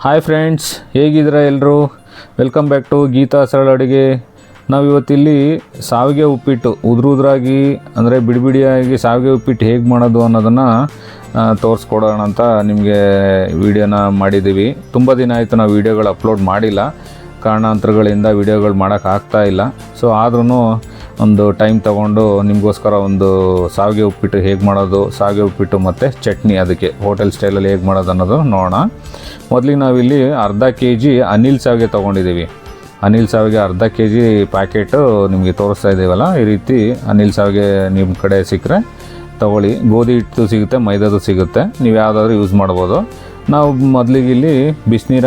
Hi friends, ಹೇಗಿದ್ದೀರಾ ಎಲ್ಲರೂ? Welcome back to Geetha ಸರಳ ಅಡುಗೆ. ನಾವು ಇವತ್ತಿಲ್ಲಿ ಸಾವಿಗೆ ಉಪ್ಪಿಟ್ಟು ಉದುರಾಗಿ ಅಂದರೆ ಬಿಡಿಯಾಗಿ ಸಾವಿಗೆ ಉಪ್ಪಿಟ್ಟು ಹೇಗೆ ಮಾಡೋದು ಅನ್ನೋದನ್ನು ತೋರಿಸ್ಕೊಡೋಣ ಅಂತ ನಿಮಗೆ ವಿಡಿಯೋನ ಮಾಡಿದ್ದೀವಿ. ತುಂಬ ದಿನ ಆಯಿತು ನಾವು ವಿಡಿಯೋಗಳು ಅಪ್ಲೋಡ್ ಮಾಡಿಲ್ಲ, ಕಾರಣಾಂತರಗಳಿಂದ ವಿಡಿಯೋಗಳು ಮಾಡೋಕ್ಕಾಗ್ತಾಯಿಲ್ಲ. ಸೊ ಆದ್ರೂ ಒಂದು ಟೈಮ್ ತೊಗೊಂಡು ನಿಮಗೋಸ್ಕರ ಒಂದು ಸಾವಿಗೆ ಉಪ್ಪಿಟ್ಟು ಹೇಗೆ ಮಾಡೋದು, ಸಾವಿಗೆ ಉಪ್ಪಿಟ್ಟು ಮತ್ತು ಚಟ್ನಿ ಅದಕ್ಕೆ ಹೋಟೆಲ್ ಸ್ಟೈಲಲ್ಲಿ ಹೇಗೆ ಮಾಡೋದು ಅನ್ನೋದು ನೋಡೋಣ. ಮೊದಲಿಗೆ ನಾವಿಲ್ಲಿ ಅರ್ಧ kg ಅನಿಲ್ ಸಾವಿಗೆ ತೊಗೊಂಡಿದ್ದೀವಿ. ಅನಿಲ್ ಸಾವಿಗೆ ಅರ್ಧ kg ಪ್ಯಾಕೆಟು ನಿಮಗೆ ತೋರಿಸ್ತಾ ಇದ್ದೀವಲ್ಲ, ಈ ರೀತಿ ಅನಿಲ್ ಸಾವಿಗೆ ನಿಮ್ಮ ಕಡೆ ಸಿಕ್ಕರೆ ತೊಗೊಳ್ಳಿ. ಗೋಧಿ ಹಿಟ್ಟು ಸಿಗುತ್ತೆ, ಮೈದಾದು ಸಿಗುತ್ತೆ, ನೀವು ಯಾವುದಾದ್ರೂ ಯೂಸ್ ಮಾಡ್ಬೋದು. ನಾವು ಮೊದಲಿಗೆ ಇಲ್ಲಿ ಬಿಸಿನೀರ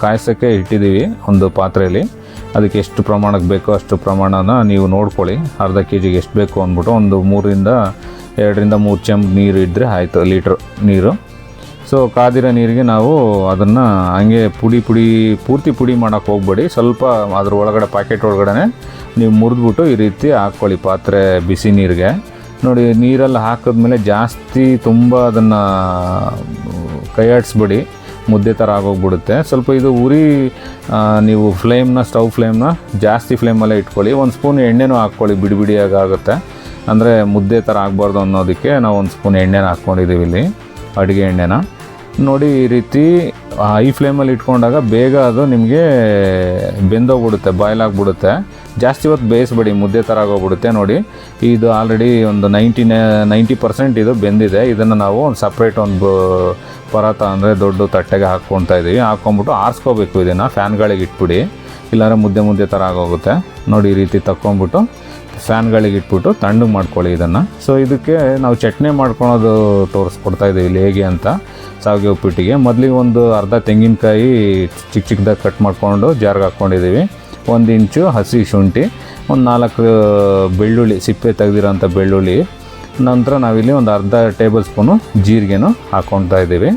ಕಾಯಿಸೋಕ್ಕೆ ಇಟ್ಟಿದ್ದೀವಿ ಒಂದು ಪಾತ್ರೆಯಲ್ಲಿ. ಅದಕ್ಕೆ ಎಷ್ಟು ಪ್ರಮಾಣಕ್ಕೆ ಬೇಕೋ ಅಷ್ಟು ಪ್ರಮಾಣನ ನೀವು ನೋಡ್ಕೊಳ್ಳಿ. ಅರ್ಧ kgಗೆ ಎಷ್ಟು ಬೇಕು ಅಂದ್ಬಿಟ್ಟು ಒಂದು 2-3 ಚಮಚ ನೀರು ಇದ್ದರೆ ಆಯಿತು, ಲೀಟ್ರ್ ನೀರು. ಸೊ ಕಾದಿರೋ ನೀರಿಗೆ ನಾವು ಅದನ್ನು ಹಂಗೆ ಪೂರ್ತಿ ಪುಡಿ ಮಾಡೋಕ್ಕೆ ಹೋಗ್ಬೇಡಿ. ಸ್ವಲ್ಪ ಅದ್ರ ಒಳಗಡೆ ಪ್ಯಾಕೆಟ್ ಒಳಗಡೆ ನೀವು ಮುರಿದ್ಬಿಟ್ಟು ಈ ರೀತಿ ಹಾಕ್ಕೊಳ್ಳಿ ಪಾತ್ರೆ ಬಿಸಿ ನೀರಿಗೆ. ನೋಡಿ, ನೀರಲ್ಲಿ ಹಾಕಿದ್ಮೇಲೆ ಜಾಸ್ತಿ ತುಂಬ ಅದನ್ನು ಕೈಯಾಡಿಸ್ಬೇಡಿ, ಮುದ್ದೆ ಥರ ಆಗೋಗ್ಬಿಡುತ್ತೆ. ಸ್ವಲ್ಪ ಇದು ಉರಿ ನೀವು ಸ್ಟವ್ ಫ್ಲೇಮ್ನ ಜಾಸ್ತಿ ಫ್ಲೇಮಲ್ಲೇ ಇಟ್ಕೊಳ್ಳಿ. ಒಂದು ಸ್ಪೂನ್ ಎಣ್ಣೆನೂ ಹಾಕ್ಕೊಳ್ಳಿ, ಬಿಡಿಯಾಗುತ್ತೆ. ಅಂದರೆ ಮುದ್ದೆ ಥರ ಆಗಬಾರ್ದು ಅನ್ನೋದಕ್ಕೆ ನಾವು ಒಂದು ಸ್ಪೂನ್ ಎಣ್ಣೆನ ಹಾಕ್ಕೊಂಡಿದ್ದೀವಿ ಇಲ್ಲಿ, ಅಡುಗೆ ಎಣ್ಣೆನ. ನೋಡಿ, ಈ ರೀತಿ ಹೈ ಫ್ಲೇಮಲ್ಲಿ ಇಟ್ಕೊಂಡಾಗ ಬೇಗ ಅದು ನಿಮಗೆ ಬೆಂದೋಗ್ಬಿಡುತ್ತೆ, ಬಾಯ್ಲ್ ಆಗಿಬಿಡುತ್ತೆ. ಜಾಸ್ತಿ ಹೊತ್ತು ಬೇಯಿಸ್ಬೇಡಿ, ಮುದ್ದೆ ಥರ ಆಗೋಗ್ಬಿಡುತ್ತೆ. ನೋಡಿ, ಇದು ಆಲ್ರೆಡಿ ಒಂದು 90% ಇದು ಬೆಂದಿದೆ. ಇದನ್ನು ನಾವು ಒಂದು ಸಪ್ರೇಟ್ ಒಂದು ಪರಾತ ಅಂದರೆ ದೊಡ್ಡ ತಟ್ಟೆಗೆ ಹಾಕ್ಕೊಳ್ತಾ ಇದ್ದೀವಿ. ಹಾಕ್ಕೊಂಬಿಟ್ಟು ಆರಿಸ್ಕೋಬೇಕು, ಇದನ್ನು ಫ್ಯಾನ್ ಗಾಳಿಗೆ ಇಟ್ಬಿಡಿ, ಇಲ್ಲಾಂದರೆ ಮುದ್ದೆ ಥರ ಆಗೋಗುತ್ತೆ. ನೋಡಿ, ಈ ರೀತಿ ತಕ್ಕೊಂಬಿಟ್ಟು ಫ್ಯಾನ್ ಗಾಳಿಗೆ ಇಟ್ಬಿಟ್ಟು ತಣ್ಣಗೆ ಮಾಡ್ಕೊಳ್ಳಿ ಇದನ್ನು. ಸೊ ಇದಕ್ಕೆ ನಾವು ಚಟ್ನಿ ಮಾಡ್ಕೊಳೋದು ತೋರಿಸ್ಕೊಡ್ತಾ ಇದ್ದೀವಿ ಇಲ್ಲಿ ಹೇಗೆ ಅಂತ. ಸಾವಿಗೆ ಉಪ್ಪಿಟ್ಟಿಗೆ ಮೊದಲಿಗೆ ಒಂದು ಅರ್ಧ ತೆಂಗಿನಕಾಯಿ ಚಿಕ್ಕದಾಗಿ ಕಟ್ ಮಾಡಿಕೊಂಡು ಜಾರ್ಗೆ ಹಾಕ್ಕೊಂಡಿದ್ದೀವಿ. 1 ಇಂಚು ಹಸಿ ಶುಂಠಿ, ಒಂದು 4 ಬೆಳ್ಳುಳ್ಳಿ, ಸಿಪ್ಪೆ ತೆಗೆದಿರೋಂಥ ಬೆಳ್ಳುಳ್ಳಿ. ನಂತರ ನಾವಿಲ್ಲಿ ಒಂದು ಅರ್ಧ ಟೇಬಲ್ ಸ್ಪೂನು ಜೀರಿಗೆನೂ ಹಾಕ್ಕೊಳ್ತಾ ಇದ್ದೀವಿ.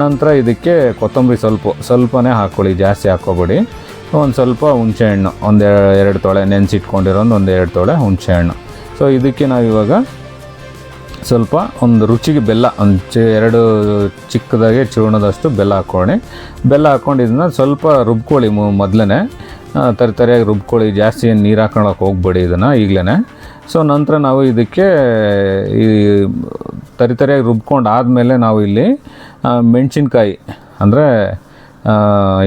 ನಂತರ ಇದಕ್ಕೆ ಕೊತ್ತಂಬರಿ ಸ್ವಲ್ಪನೇ ಹಾಕ್ಕೊಳ್ಳಿ, ಜಾಸ್ತಿ ಹಾಕ್ಕೋಬೇಡಿ. ಒಂದು ಸ್ವಲ್ಪ ಹುಣಸೆಹಣ್ಣು, 1-2 ತೊಳೆ ನೆನೆಸಿಟ್ಕೊಂಡಿರೋದು, 1-2 ತೊಳೆ ಹುಣಸೆಹಣ್ಣು. ಸೊ ಇದಕ್ಕೆ ನಾವಿವಾಗ ಸ್ವಲ್ಪ ಒಂದು ರುಚಿಗೆ ಬೆಲ್ಲ, 2 ಚಿಕ್ಕದಾಗೆ ಚೂರ್ಣದಷ್ಟು ಬೆಲ್ಲ ಹಾಕ್ಕೊಳ್ಳಿ. ಬೆಲ್ಲ ಹಾಕ್ಕೊಂಡು ಇದನ್ನು ಸ್ವಲ್ಪ ರುಬ್ಕೊಳ್ಳಿ, ಮೊದಲೇ ತರಿಯಾಗಿ ರುಬ್ಕೊಳ್ಳಿ. ಜಾಸ್ತಿ ಏನು ನೀರು ಹಾಕೊಳ್ಳೋಕೆ ಹೋಗ್ಬೇಡಿ ಇದನ್ನು ಈಗಲೇ. ಸೊ ನಂತರ ನಾವು ಇದಕ್ಕೆ ಈ ತರಿಯಾಗಿ ರುಬ್ಕೊಂಡು ಆದಮೇಲೆ ನಾವು ಇಲ್ಲಿ ಮೆಣಸಿನ್ಕಾಯಿ, ಅಂದರೆ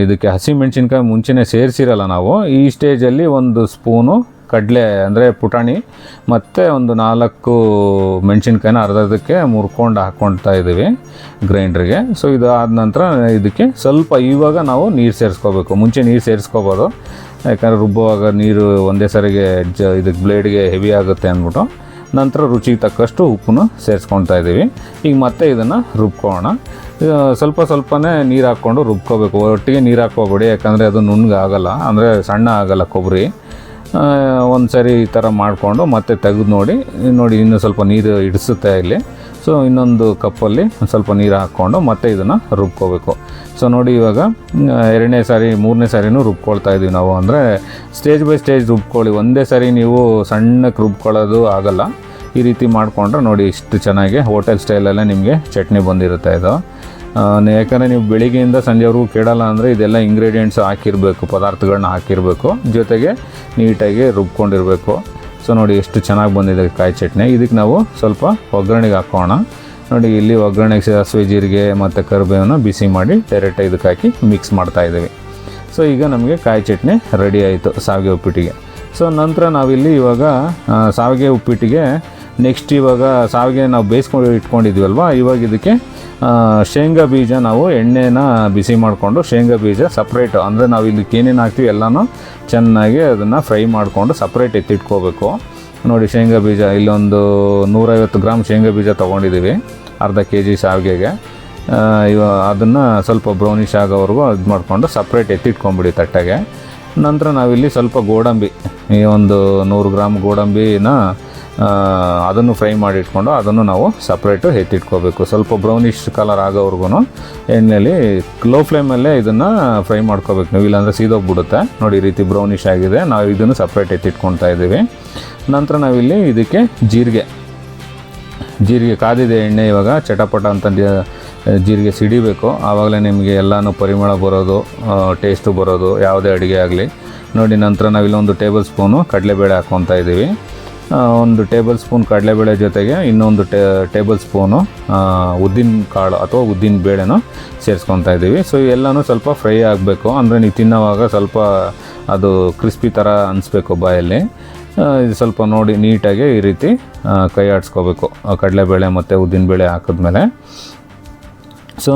ಇದಕ್ಕೆ ಹಸಿ ಮೆಣಸಿನ್ಕಾಯಿ ಮುಂಚೆನೇ ಸೇರಿಸಿರಲ್ಲ ನಾವು. ಈ ಸ್ಟೇಜಲ್ಲಿ 1 ಸ್ಪೂನು ಕಡಲೆ ಅಂದರೆ ಪುಟಾಣಿ ಮತ್ತು ಒಂದು 4 ಮೆಣಸಿನ್ಕಾಯಿನ ಅರ್ಧಕ್ಕೆ ಮುರ್ಕೊಂಡು ಹಾಕ್ಕೊಳ್ತಾ ಇದ್ದೀವಿ ಗ್ರೈಂಡ್ರಿಗೆ. ಸೊ ಇದು ಆದ ನಂತರ ಇದಕ್ಕೆ ಸ್ವಲ್ಪ ಇವಾಗ ನಾವು ನೀರು ಸೇರಿಸ್ಕೋಬೇಕು. ಮುಂಚೆ ನೀರು ಸೇರಿಸ್ಕೋಬೋದು, ಯಾಕಂದರೆ ರುಬ್ಬುವಾಗ ನೀರು ಒಂದೇ ಸರಿಗೆ ಇದಕ್ಕೆ ಬ್ಲೇಡ್ಗೆ ಹೆವಿ ಆಗುತ್ತೆ ಅಂದ್ಬಿಟ್ಟು. ನಂತರ ರುಚಿಗೆ ತಕ್ಕಷ್ಟು ಉಪ್ಪನ್ನು ಸೇರಿಸ್ಕೊಳ್ತಾ ಇದ್ದೀವಿ. ಈಗ ಮತ್ತೆ ಇದನ್ನು ರುಬ್ಕೊಳ್ಳೋಣ. ಸ್ವಲ್ಪನೇ ನೀರು ಹಾಕ್ಕೊಂಡು ರುಬ್ಕೋಬೇಕು, ಒಟ್ಟಿಗೆ ನೀರು ಹಾಕ್ಕೋಬೇಡಿ, ಯಾಕಂದರೆ ಅದು ನುಣ್ಣಗಾಗಲ್ಲ, ಅಂದರೆ ಸಣ್ಣ ಆಗಲ್ಲ ಕೊಬ್ಬರಿ. ಒಂದು ಸರಿ ಈ ಥರ ಮಾಡಿಕೊಂಡು ಮತ್ತೆ ತೆಗೆದು ನೋಡಿ, ಇನ್ನೂ ಸ್ವಲ್ಪ ನೀರು ಹಿಡಿಸುತ್ತೆ ಇಲ್ಲಿ. ಸೊ ಇನ್ನೊಂದು ಕಪ್ಪಲ್ಲಿ ಒಂದು ಸ್ವಲ್ಪ ನೀರು ಹಾಕ್ಕೊಂಡು ಮತ್ತೆ ಇದನ್ನು ರುಬ್ಕೋಬೇಕು. ಸೊ ನೋಡಿ, ಇವಾಗ 2ನೇ ಸಾರಿ 3ನೇ ಸಾರಿನೂ ರುಬ್ಕೊಳ್ತಾ ಇದ್ದೀವಿ ನಾವು. ಅಂದರೆ ಸ್ಟೇಜ್ ಬೈ ಸ್ಟೇಜ್ ರುಬ್ಕೊಳ್ಳಿ, ಒಂದೇ ಸಾರಿ ನೀವು ಸಣ್ಣಕ್ಕೆ ರುಬ್ಕೊಳ್ಳೋದು ಆಗಲ್ಲ. ಈ ರೀತಿ ಮಾಡಿಕೊಂಡ್ರೆ ನೋಡಿ ಇಷ್ಟು ಚೆನ್ನಾಗಿ ಹೋಟೆಲ್ ಸ್ಟೈಲಲ್ಲೇ ನಿಮಗೆ ಚಟ್ನಿ ಬಂದಿರುತ್ತೆ ಇದು. ಯಾಕಂದರೆ ನೀವು ಬೆಳಿಗ್ಗೆಯಿಂದ ಸಂಜೆವರೆಗೂ ಕೆಡಲ್ಲ ಅಂದರೆ ಇದೆಲ್ಲ ಇಂಗ್ರೀಡಿಯೆಂಟ್ಸ್ ಹಾಕಿರಬೇಕು, ಪದಾರ್ಥಗಳನ್ನ ಹಾಕಿರಬೇಕು, ಜೊತೆಗೆ ನೀಟಾಗಿ ರುಬ್ಕೊಂಡಿರಬೇಕು. ಸೊ ನೋಡಿ ಎಷ್ಟು ಚೆನ್ನಾಗಿ ಬಂದಿದೆ ಕಾಯಿ ಚಟ್ನಿ. ಇದಕ್ಕೆ ನಾವು ಸ್ವಲ್ಪ ಒಗ್ಗರಣೆಗೆ ಹಾಕೋಣ. ನೋಡಿ, ಇಲ್ಲಿ ಒಗ್ಗರಣೆಗೆ ಸಾಸಿವೆ, ಜೀರಿಗೆ ಮತ್ತು ಕರಿಬೇವನ್ನು ಬಿಸಿ ಮಾಡಿ ಡೈರೆಕ್ಟಾಗಿ ಇದಕ್ಕೆ ಹಾಕಿ ಮಿಕ್ಸ್ ಮಾಡ್ತಾಯಿದ್ದೀವಿ. ಸೊ ಈಗ ನಮಗೆ ಕಾಯಿ ಚಟ್ನಿ ರೆಡಿ ಆಯಿತು ಸಾವಿಗೆ ಉಪ್ಪಿಟ್ಟಿಗೆ. ಸೊ ನಂತರ ನಾವಿಲ್ಲಿ ಇವಾಗ ಸಾವಿಗೆ ಉಪ್ಪಿಟ್ಟಿಗೆ ನೆಕ್ಸ್ಟ್ ಇವಾಗ ಸಾವಿಗೆ ನಾವು ಬೇಯಿಸ್ಕೊಂಡು ಇಟ್ಕೊಂಡಿದ್ವಲ್ವ, ಇವಾಗ ಇದಕ್ಕೆ ಶೇಂಗಾ ಬೀಜ, ನಾವು ಎಣ್ಣೆನ ಬಿಸಿ ಮಾಡಿಕೊಂಡು ಶೇಂಗಾ ಬೀಜ ಸಪ್ರೇಟು, ಅಂದರೆ ನಾವು ಇದಕ್ಕೆ ಏನೇನು ಹಾಕ್ತೀವಿ ಎಲ್ಲನೂ ಚೆನ್ನಾಗಿ ಅದನ್ನು ಫ್ರೈ ಮಾಡಿಕೊಂಡು ಸಪ್ರೇಟ್ ಎತ್ತಿಟ್ಕೋಬೇಕು. ನೋಡಿ, ಶೇಂಗಾ ಬೀಜ ಇಲ್ಲೊಂದು 150 ಗ್ರಾಮ್ ಶೇಂಗಾ ಬೀಜ ತೊಗೊಂಡಿದ್ದೀವಿ ಅರ್ಧ kg ಸಾವಿಗೆಗೆ. ಅದನ್ನು ಸ್ವಲ್ಪ ಬ್ರೌನಿಷ್ ಆಗೋವರೆಗೂ ಇದು ಮಾಡಿಕೊಂಡು ಸಪ್ರೇಟ್ ಎತ್ತಿಟ್ಕೊಂಬಿಡಿ ತಟ್ಟೆಗೆ. ನಂತರ ನಾವಿಲ್ಲಿ ಸ್ವಲ್ಪ ಗೋಡಂಬಿ, ಈ ಒಂದು 100 ಗ್ರಾಮ್ ಗೋಡಂಬಿನ ಅದನ್ನು ಫ್ರೈ ಮಾಡಿ ಇಟ್ಕೊಂಡು ಅದನ್ನು ನಾವು ಸಪ್ರೇಟು ಎತ್ತಿಟ್ಕೋಬೇಕು. ಸ್ವಲ್ಪ ಬ್ರೌನಿಷ್ ಕಲರ್ ಆಗೋವರೆಗೂ ಎಣ್ಣೆಯಲ್ಲಿ ಲೋ ಫ್ಲೇಮಲ್ಲೇ ಇದನ್ನು ಫ್ರೈ ಮಾಡ್ಕೋಬೇಕು ನೀವು, ಇಲ್ಲಾಂದರೆ ಸೀದೋಗ್ಬಿಡುತ್ತೆ. ನೋಡಿ, ಈ ರೀತಿ ಬ್ರೌನಿಷ್ ಆಗಿದೆ, ನಾವು ಇದನ್ನು ಸಪ್ರೇಟ್ ಎತ್ತಿಟ್ಕೊಳ್ತಾ ಇದ್ದೀವಿ. ನಂತರ ನಾವಿಲ್ಲಿ ಇದಕ್ಕೆ ಜೀರಿಗೆ ಕಾದಿದೆ ಎಣ್ಣೆ ಇವಾಗ ಚಟಪಟ ಅಂತ ಜೀರಿಗೆ ಸಿಡಿಬೇಕು, ಆವಾಗಲೇ ನಿಮಗೆ ಎಲ್ಲನೂ ಪರಿಮಳ ಬರೋದು, ಟೇಸ್ಟು ಬರೋದು ಯಾವುದೇ ಅಡುಗೆ ಆಗಲಿ. ನೋಡಿ, ನಂತರ ನಾವಿಲ್ಲಿ 1 ಟೇಬಲ್ ಸ್ಪೂನು ಕಡಲೆಬೇಳೆ ಹಾಕ್ಕೊತಾ ಇದ್ದೀವಿ. 1 ಟೇಬಲ್ ಸ್ಪೂನ್ ಕಡಲೆಬೇಳೆ ಜೊತೆಗೆ ಇನ್ನೊಂದು ಟೇಬಲ್ ಸ್ಪೂನು ಉದ್ದಿನ ಕಾಳು ಅಥವಾ ಉದ್ದಿನ ಬೇಳೆನೂ ಸೇರಿಸ್ಕೊತಾ ಇದ್ದೀವಿ. ಸೊ ಎಲ್ಲನೂ ಸ್ವಲ್ಪ ಫ್ರೈ ಆಗಬೇಕು, ಅಂದರೆ ನೀವು ತಿನ್ನೋವಾಗ ಸ್ವಲ್ಪ ಅದು ಕ್ರಿಸ್ಪಿ ಥರ ಅನಿಸ್ಬೇಕು ಬಾಯಲ್ಲಿ. ಇದು ಸ್ವಲ್ಪ ನೋಡಿ ನೀಟಾಗಿ ಈ ರೀತಿ ಕೈ ಆಡಿಸ್ಕೋಬೇಕು ಕಡಲೆಬೇಳೆ ಮತ್ತು ಉದ್ದಿನಬೇಳೆ ಹಾಕಿದ್ಮೇಲೆ. ಸೊ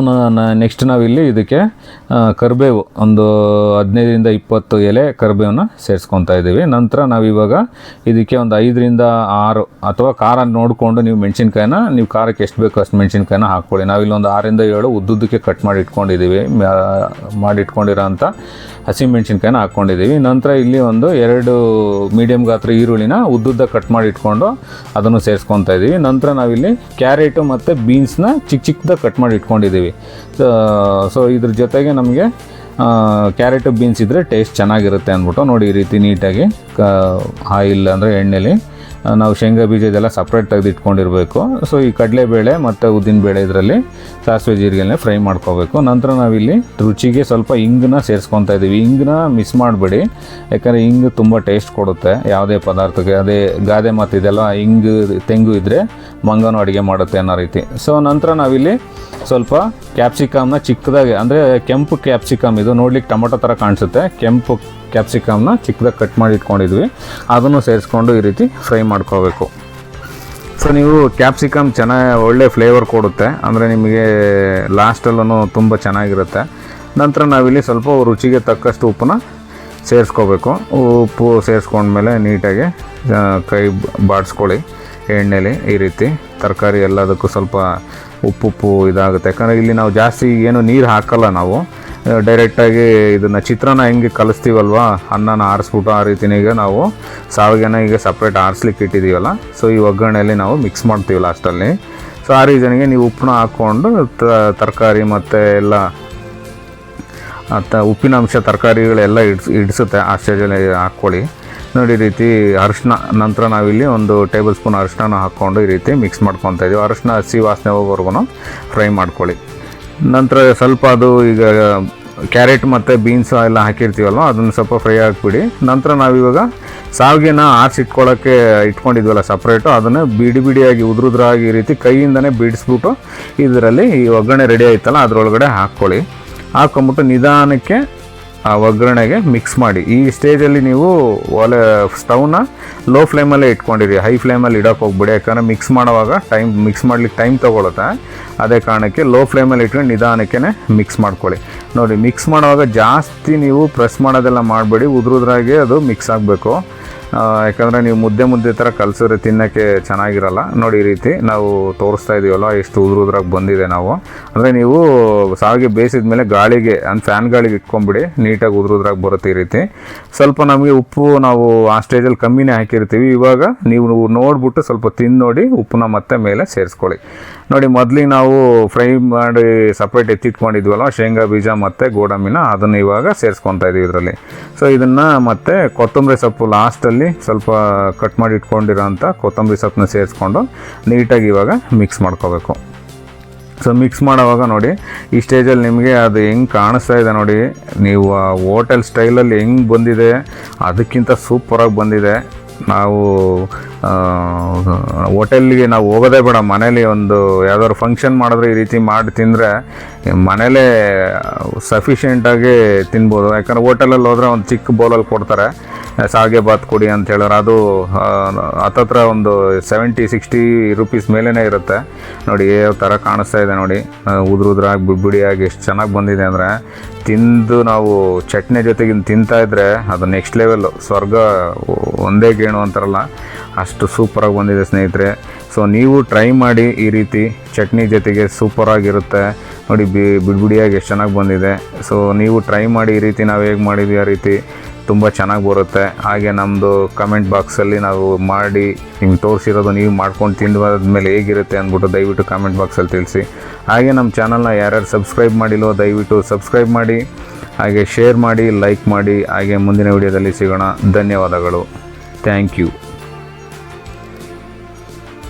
ನೆಕ್ಸ್ಟ್ ನಾವಿಲ್ಲಿ ಇದಕ್ಕೆ ಕರಿಬೇವು ಒಂದು 15-20 ಎಲೆ ಕರಿಬೇವನ್ನ ಸೇರಿಸ್ಕೊತಾ ಇದ್ದೀವಿ. ನಂತರ ನಾವಿವಾಗ ಇದಕ್ಕೆ ಒಂದು 5-6 ಅಥವಾ ಖಾರ ನೋಡಿಕೊಂಡು ನೀವು ಮೆಣಸಿನ್ಕಾಯಿನ, ನೀವು ಖಾರಕ್ಕೆ ಎಷ್ಟು ಬೇಕೋ ಅಷ್ಟು ಮೆಣಸಿನ್ಕಾಯಿನ ಹಾಕ್ಕೊಳ್ಳಿ. ನಾವಿಲ್ಲಿ ಒಂದು 6-7 ಉದ್ದುದ್ದಕ್ಕೆ ಕಟ್ ಮಾಡಿ ಇಟ್ಕೊಂಡಿದ್ದೀವಿ, ಮಾಡಿಟ್ಕೊಂಡಿರೋ ಅಂಥ ಹಸಿಮೆಣ್ಸಿನ್ಕಾಯಿನ ಹಾಕ್ಕೊಂಡಿದ್ದೀವಿ. ನಂತರ ಇಲ್ಲಿ ಒಂದು 2 ಮೀಡಿಯಮ್ ಗಾತ್ರ ಈರುಳ್ಳಿನ ಉದ್ದುದ್ದ ಕಟ್ ಮಾಡಿ ಇಟ್ಕೊಂಡು ಅದನ್ನು ಸೇರಿಸ್ಕೊತಾ ಇದ್ದೀವಿ. ನಂತರ ನಾವಿಲ್ಲಿ ಕ್ಯಾರೆಟು ಮತ್ತು ಬೀನ್ಸ್ನ ಚಿಕ್ಕದಾಗಿ ಕಟ್ ಮಾಡಿ ಇಟ್ಕೊಂಡಿದ್ದೀವಿ. ಸೊ ಇದ್ರ ಜೊತೆಗೆ ನಮಗೆ ಕ್ಯಾರೆಟು ಬೀನ್ಸ್ ಇದ್ದರೆ ಟೇಸ್ಟ್ ಚೆನ್ನಾಗಿರುತ್ತೆ ಅಂದ್ಬಿಟ್ಟು ನೋಡಿ ಈ ರೀತಿ ನೀಟಾಗಿ ಆಯಿಲ್ ಅಂದರೆ ಎಣ್ಣೆಲಿ ನಾವು ಶೇಂಗಾ ಬೀಜ ಇದೆಲ್ಲ ಸಪ್ರೇಟ್ ತೆಗೆದು ಇಟ್ಕೊಂಡಿರಬೇಕು. ಸೊ ಈ ಕಡಲೆಬೇಳೆ ಮತ್ತು ಉದ್ದಿನಬೇಳೆ ಇದರಲ್ಲಿ ಸಾಸಿವೆ ಜೀರಿಗೆನೇ ಫ್ರೈ ಮಾಡ್ಕೋಬೇಕು. ನಂತರ ನಾವಿಲ್ಲಿ ರುಚಿಗೆ ಸ್ವಲ್ಪ ಇಂಗನ್ನ ಸೇರಿಸ್ಕೊತಾ ಇದ್ದೀವಿ. ಇಂಗನ್ನ ಮಿಸ್ ಮಾಡಬೇಡಿ, ಯಾಕಂದರೆ ಇಂಗು ತುಂಬ ಟೇಸ್ಟ್ ಕೊಡುತ್ತೆ ಯಾವುದೇ ಪದಾರ್ಥಕ್ಕೆ. ಅದೇ ಗಾದೆ ಮಾತು ಇದೆಲ್ಲ, ಇಂಗು ತೆಂಗು ಇದ್ದರೆ ಮಂಗನೂ ಅಡುಗೆ ಮಾಡುತ್ತೆ ಅನ್ನೋ ರೀತಿ. ಸೊ ನಂತರ ನಾವಿಲ್ಲಿ ಸ್ವಲ್ಪ ಕ್ಯಾಪ್ಸಿಕಮ್ನ ಚಿಕ್ಕದಾಗಿ, ಅಂದರೆ ಕೆಂಪು ಕ್ಯಾಪ್ಸಿಕಮ್, ಇದು ನೋಡ್ಲಿಕ್ಕೆ ಟೊಮೊಟೊ ಥರ ಕಾಣಿಸುತ್ತೆ, ಕೆಂಪು ಕ್ಯಾಪ್ಸಿಕಮ್ನ ಚಿಕ್ಕದಾಗಿ ಕಟ್ ಮಾಡಿ ಇಟ್ಕೊಂಡಿದ್ವಿ, ಅದನ್ನು ಸೇರಿಸ್ಕೊಂಡು ಈ ರೀತಿ ಫ್ರೈ ಮಾಡ್ಕೋಬೇಕು. ಸೊ ನೀವು ಕ್ಯಾಪ್ಸಿಕಮ್ ಚೆನ್ನಾಗಿ ಒಳ್ಳೆ ಫ್ಲೇವರ್ ಕೊಡುತ್ತೆ, ಅಂದರೆ ನಿಮಗೆ ಲಾಸ್ಟಲ್ಲೂ ತುಂಬ ಚೆನ್ನಾಗಿರುತ್ತೆ. ನಂತರ ನಾವಿಲ್ಲಿ ಸ್ವಲ್ಪ ರುಚಿಗೆ ತಕ್ಕಷ್ಟು ಉಪ್ಪನ್ನ ಸೇರಿಸ್ಕೋಬೇಕು. ಉಪ್ಪು ಸೇರಿಸ್ಕೊಂಡ್ಮೇಲೆ ನೀಟಾಗಿ ಕೈ ಬಾಡಿಸ್ಕೊಳ್ಳಿ ಎಣ್ಣೆಲಿ. ಈ ರೀತಿ ತರಕಾರಿ ಎಲ್ಲದಕ್ಕೂ ಸ್ವಲ್ಪ ಉಪ್ಪು ಇದಾಗುತ್ತೆ, ಯಾಕಂದರೆ ಇಲ್ಲಿ ನಾವು ಜಾಸ್ತಿ ಏನು ನೀರು ಹಾಕಲ್ಲ, ನಾವು ಡೈರೆಕ್ಟಾಗಿ ಇದನ್ನು ಚಿತ್ರಾನ್ನ ಹೆಂಗೆ ಕಲಿಸ್ತೀವಲ್ವ, ಅನ್ನನ ಆರಿಸ್ಬಿಟ್ಟು ಆ ರೀತಿನೇ ಈಗ ನಾವು ಶಾವಿಗೆನ ಈಗ ಸಪ್ರೇಟ್ ಆರಿಸ್ಲಿಕ್ಕೆ ಇಟ್ಟಿದ್ದೀವಲ್ಲ, ಸೊ ಈ ಒಗ್ಗರಣೆಯಲ್ಲಿ ನಾವು ಮಿಕ್ಸ್ ಮಾಡ್ತೀವಿ ಲಾಸ್ಟಲ್ಲಿ. ಸೊ ಆ ರೀಸನ್ಗೆ ನೀವು ಉಪ್ಪನ್ನ ಹಾಕ್ಕೊಂಡು ತರಕಾರಿ ಮತ್ತು ಎಲ್ಲ ಉಪ್ಪಿನ ಅಂಶ ತರಕಾರಿಗಳೆಲ್ಲ ಇಡಿಸುತ್ತೆ, ಆ ಸ್ಟೇಜಲ್ಲಿ ಹಾಕ್ಕೊಳ್ಳಿ. ನೋಡಿ ಈ ರೀತಿ ಅರಿಶಿನ, ನಂತರ ನಾವಿಲ್ಲಿ 1 ಟೇಬಲ್ ಸ್ಪೂನ್ ಅರಿಶಿನ ಹಾಕ್ಕೊಂಡು ಈ ರೀತಿ ಮಿಕ್ಸ್ ಮಾಡ್ಕೊತಾ ಇದ್ದೀವಿ. ಅರಿಶಿನ ಹಸಿ ವಾಸನೆ ಹೋಗೋವರೆಗೂ ಫ್ರೈ ಮಾಡ್ಕೊಳ್ಳಿ. ನಂತರ ಸ್ವಲ್ಪ ಅದು ಈಗ ಕ್ಯಾರೆಟ್ ಮತ್ತು ಬೀನ್ಸ್ ಎಲ್ಲ ಹಾಕಿರ್ತೀವಲ್ವ, ಅದನ್ನು ಸ್ವಲ್ಪ ಫ್ರೈ ಹಾಕ್ಬಿಡಿ. ನಂತರ ನಾವಿವಾಗ ಶಾವಿಗೆನ ಆರಿಸಿಟ್ಕೊಳ್ಳೋಕ್ಕೆ ಇಟ್ಕೊಂಡಿದ್ವಲ್ಲ ಸಪ್ರೇಟು, ಅದನ್ನು ಬಿಡಿಯಾಗಿ ಉದುರಾಗಿ ಈ ರೀತಿ ಕೈಯಿಂದನೇ ಬಿಡಿಸ್ಬಿಟ್ಟು ಇದರಲ್ಲಿ ಈ ಒಗ್ಗರಣೆ ರೆಡಿ ಆಯ್ತಲ್ಲ ಅದರೊಳಗಡೆ ಹಾಕ್ಕೊಳ್ಳಿ. ಹಾಕ್ಕೊಂಬಿಟ್ಟು ನಿಧಾನಕ್ಕೆ ಆ ಒಗ್ಗರಣೆಗೆ ಮಿಕ್ಸ್ ಮಾಡಿ. ಈ ಸ್ಟೇಜಲ್ಲಿ ನೀವು ಸ್ಟವ್ನ ಲೋ ಫ್ಲೇಮಲ್ಲೇ ಇಟ್ಕೊಂಡಿರಿ, ಹೈ ಫ್ಲೇಮಲ್ಲಿ ಇಡೋಕೆ ಹೋಗ್ಬಿಡಿ, ಯಾಕಂದರೆ ಮಿಕ್ಸ್ ಮಾಡುವಾಗ ಮಿಕ್ಸ್ ಮಾಡ್ಲಿಕ್ಕೆ ಟೈಮ್ ತೊಗೊಳುತ್ತೆ. ಅದೇ ಕಾರಣಕ್ಕೆ ಲೋ ಫ್ಲೇಮಲ್ಲಿ ಇಟ್ಕೊಂಡು ನಿಧಾನಕ್ಕೆ ಮಿಕ್ಸ್ ಮಾಡ್ಕೊಳ್ಳಿ. ನೋಡಿ, ಮಿಕ್ಸ್ ಮಾಡುವಾಗ ಜಾಸ್ತಿ ನೀವು ಪ್ರೆಸ್ ಮಾಡೋದೆಲ್ಲ ಮಾಡಬೇಡಿ, ಉದುರಾಗಿ ಅದು ಮಿಕ್ಸ್ ಆಗಬೇಕು. ಯಾಕಂದರೆ ನೀವು ಮುದ್ದೆ ಥರ ಕಲಸಿದ್ರೆ ತಿನ್ನೋಕ್ಕೆ ಚೆನ್ನಾಗಿರಲ್ಲ. ನೋಡಿ ಈ ರೀತಿ ನಾವು ತೋರಿಸ್ತಾ ಇದ್ದೀವಲ್ಲ ಎಷ್ಟು ಉದುರಾಗಿ ಬಂದಿದೆ. ನಾವು ಅಂದರೆ ನೀವು ಸಾವಿಗೆ ಬೇಯಿಸಿದ ಮೇಲೆ ಗಾಳಿಗೆ, ಫ್ಯಾನ್ ಗಾಳಿಗೆ ಇಟ್ಕೊಂಬಿಡಿ, ನೀಟಾಗಿ ಉದುರಾಗಿ ಬರುತ್ತೆ ಈ ರೀತಿ. ಸ್ವಲ್ಪ ನಮಗೆ ಉಪ್ಪು ನಾವು ಆ ಸ್ಟೇಜಲ್ಲಿ ಕಮ್ಮಿನೇ ಹಾಕಿರ್ತೀವಿ. ಇವಾಗ ನೀವು ನೋಡಿಬಿಟ್ಟು ಸ್ವಲ್ಪ ತಿಂದು ನೋಡಿ ಉಪ್ಪನ್ನ ಮತ್ತೆ ಮೇಲೆ ಸೇರಿಸ್ಕೊಳ್ಳಿ. ನೋಡಿ, ಮೊದಲಿಗೆ ನಾವು ಫ್ರೈ ಮಾಡಿ ಸಪ್ರೇಟ್ ಎತ್ತಿಟ್ಕೊಂಡಿದ್ವಲ್ಲ ಶೇಂಗಾ ಬೀಜ ಮತ್ತು ಗೋಡಂಬಿನ, ಅದನ್ನು ಇವಾಗ ಸೇರಿಸ್ಕೊತಾ ಇದ್ದೀವಿ ಇದರಲ್ಲಿ. ಸೊ ಇದನ್ನು ಮತ್ತು ಕೊತ್ತಂಬರಿ ಸೊಪ್ಪು ಲಾಸ್ಟಲ್ಲಿ ಸ್ವಲ್ಪ ಕಟ್ ಮಾಡಿ ಇಟ್ಕೊಂಡಿರೋಂಥ ಕೊತ್ತಂಬರಿ ಸೊಪ್ಪನ್ನ ಸೇರಿಸ್ಕೊಂಡು ನೀಟಾಗಿ ಇವಾಗ ಮಿಕ್ಸ್ ಮಾಡ್ಕೋಬೇಕು. ಸೊ ಮಿಕ್ಸ್ ಮಾಡೋವಾಗ ನೋಡಿ ಈ ಸ್ಟೇಜಲ್ಲಿ ನಿಮಗೆ ಅದು ಹೆಂಗೆ ಕಾಣಿಸ್ತಾ ಇದೆ ನೋಡಿ, ನೀವು ಹೋಟೆಲ್ ಸ್ಟೈಲಲ್ಲಿ ಹೆಂಗೆ ಬಂದಿದೆ ಅದಕ್ಕಿಂತ ಸೂಪರಾಗಿ ಬಂದಿದೆ. ನಾವು ಹೋಟೆಲ್ಗೆ ನಾವು ಹೋಗೋದೇ ಬೇಡ, ಮನೇಲಿ ಒಂದು ಯಾವ್ದಾದ್ರು ಫಂಕ್ಷನ್ ಮಾಡಿದ್ರೆ ಈ ರೀತಿ ಮಾಡಿ ತಿಂದರೆ ಮನೇಲೇ ಸಫಿಷಿಯೆಂಟಾಗಿ ತಿನ್ಬೋದು. ಯಾಕಂದರೆ ಹೋಟೆಲಲ್ಲಿ ಹೋದರೆ ಒಂದು ಚಿಕ್ಕ ಬೌಲಲ್ಲಿ ಕೊಡ್ತಾರೆ, ಶಾವಿಗೆ ಬಾತ್ ಕೊಡಿ ಅಂತ ಹೇಳಿದ್ರೆ ಅದು ಹತ್ತತ್ರ ಒಂದು 70-60 ರೂಪೀಸ್ ಮೇಲೇ ಇರುತ್ತೆ. ನೋಡಿ ಯಾವ ಥರ ಕಾಣಿಸ್ತಾ ಇದೆ ನೋಡಿ, ಉದುರಾಗಿ ಬಿಡಿಯಾಗಿ ಎಷ್ಟು ಚೆನ್ನಾಗಿ ಬಂದಿದೆ ಅಂದರೆ, ತಿಂದು ನಾವು ಚಟ್ನಿ ಜೊತೆಗೆ ತಿಂತಾಯಿದ್ರೆ ಅದು ನೆಕ್ಸ್ಟ್ ಲೆವೆಲ್ಲು, ಸ್ವರ್ಗ ಒಂದೇ ಗೇಣು ಅಂತಾರಲ್ಲ ಅಷ್ಟು ಸೂಪರಾಗಿ ಬಂದಿದೆ ಸ್ನೇಹಿತರೆ. ಸೊ ನೀವು ಟ್ರೈ ಮಾಡಿ, ಈ ರೀತಿ ಚಟ್ನಿ ಜೊತೆಗೆ ಸೂಪರಾಗಿರುತ್ತೆ. ನೋಡಿ ಬಿಡಿಯಾಗಿ ಎಷ್ಟು ಚೆನ್ನಾಗಿ ಬಂದಿದೆ. ಸೊ ನೀವು ಟ್ರೈ ಮಾಡಿ, ಈ ರೀತಿ ನಾವು ಹೇಗೆ ಮಾಡಿದ್ವಿ ಆ ರೀತಿ ತುಂಬ ಚೆನ್ನಾಗಿ ಬರುತ್ತೆ. ಹಾಗೆ ನಮ್ಮದು ಕಮೆಂಟ್ ಬಾಕ್ಸಲ್ಲಿ ನಾವು ಮಾಡಿ ನಿಮ್ಗೆ ತೋರಿಸಿರೋದು ನೀವು ಮಾಡ್ಕೊಂಡು ತಿಂದಾದ್ಮೇಲೆ ಹೇಗಿರುತ್ತೆ ಅಂದ್ಬಿಟ್ಟು ದಯವಿಟ್ಟು ಕಮೆಂಟ್ ಬಾಕ್ಸಲ್ಲಿ ತಿಳಿಸಿ. ಹಾಗೆ ನಮ್ಮ ಚಾನಲ್ನ ಯಾರ್ಯಾರು ಸಬ್ಸ್ಕ್ರೈಬ್ ಮಾಡಿಲ್ಲೋ ದಯವಿಟ್ಟು ಸಬ್ಸ್ಕ್ರೈಬ್ ಮಾಡಿ, ಹಾಗೆ ಶೇರ್ ಮಾಡಿ, ಲೈಕ್ ಮಾಡಿ. ಹಾಗೆ ಮುಂದಿನ ವಿಡಿಯೋದಲ್ಲಿ ಸಿಗೋಣ. ಧನ್ಯವಾದಗಳು. Thank you.